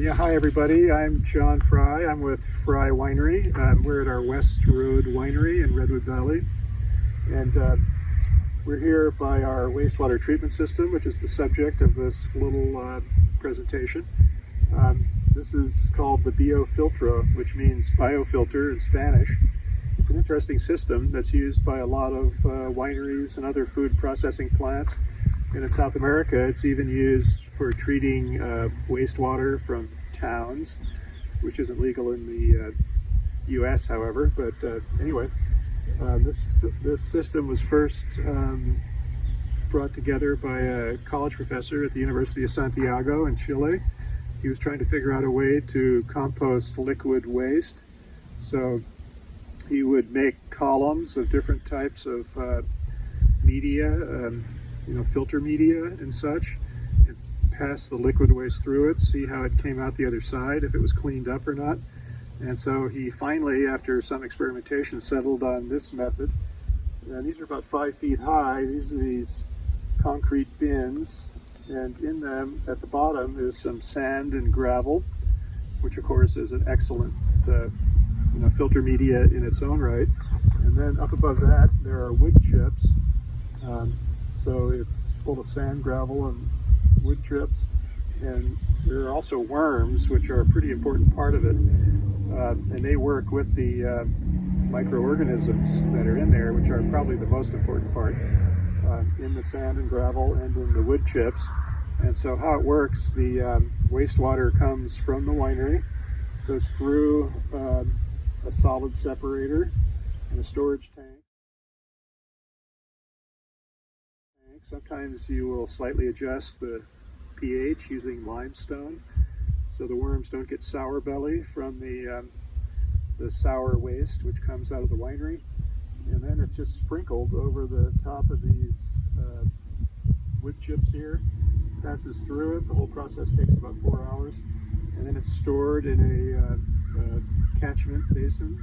Yeah, hi everybody. I'm Jon Frey. I'm with Frey Winery. We're at our West Road Winery in Redwood Valley, and we're here by our wastewater treatment system, which is the subject of this little presentation. This is called the Filtro, which means biofilter in Spanish. It's an interesting system that's used by a lot of wineries and other food processing plants. And in South America, it's even used for treating wastewater from towns, which isn't legal in the US, however. But anyway, this system was first brought together by a college professor at the University of Santiago in Chile. He was trying to figure out a way to compost liquid waste. So he would make columns of different types of media, filter media and such, and pass the liquid waste through it, see how it came out the other side, if it was cleaned up or not. And so he finally, after some experimentation, settled on this method. And these are about 5 feet high. These are these concrete bins, and in them at the bottom is some sand and gravel, which of course is an excellent filter media in its own right. And then up above that there are wood chips. So it's full of sand, gravel, and wood chips. And there are also worms, which are a pretty important part of it. And they work with the microorganisms that are in there, which are probably the most important part, in the sand and gravel and in the wood chips. And so how it works, the wastewater comes from the winery, goes through a solid separator and a storage tank. Sometimes you will slightly adjust the pH using limestone, so the worms don't get sour belly from the sour waste which comes out of the winery. And then it's just sprinkled over the top of these wood chips here, passes through it. The whole process takes about 4 hours, and then it's stored in a catchment basin.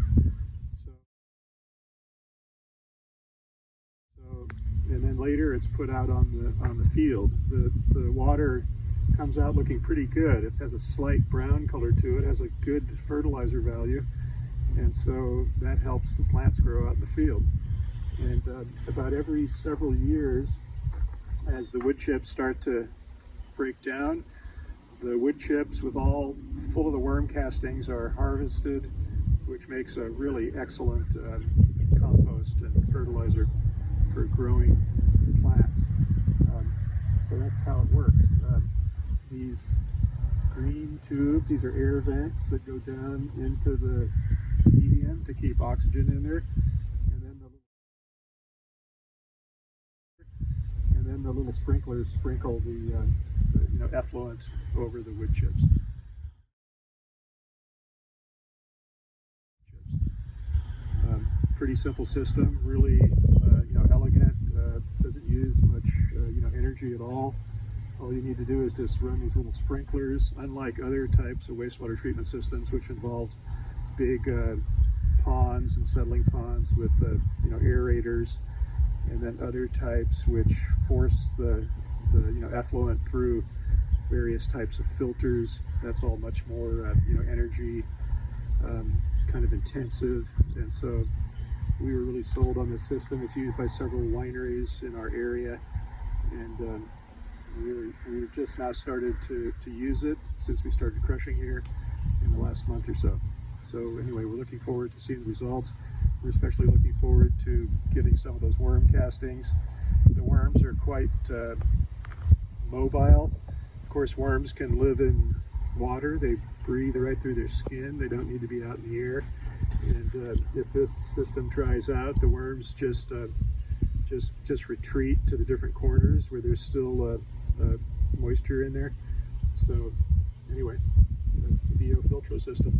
And then later it's put out on the field. The water comes out looking pretty good. It has a slight brown color to it, has a good fertilizer value, and so that helps the plants grow out in the field. And about every several years, as the wood chips start to break down, the wood chips with all full of the worm castings are harvested, which makes a really excellent compost and fertilizer for growing plants. So that's how it works. These green tubes, these are air vents that go down into the medium to keep oxygen in there. And then the little sprinklers sprinkle the effluent over the wood chips. Pretty simple system, really elegant, doesn't use much energy at all. All you need to do is just run these little sprinklers, unlike other types of wastewater treatment systems which involve big ponds and settling ponds with aerators, and then other types which force the effluent through various types of filters. That's all much more energy kind of intensive, and so we were really sold on this system. It's used by several wineries in our area, and we've just now started to use it since we started crushing here in the last month or so. So anyway, we're looking forward to seeing the results. We're especially looking forward to getting some of those worm castings. The worms are quite mobile. Of course, worms can live in water. They breathe right through their skin. They don't need to be out in the air. And if this system dries out, the worms just retreat to the different corners where there's still moisture in there. So anyway, that's the Filtro system.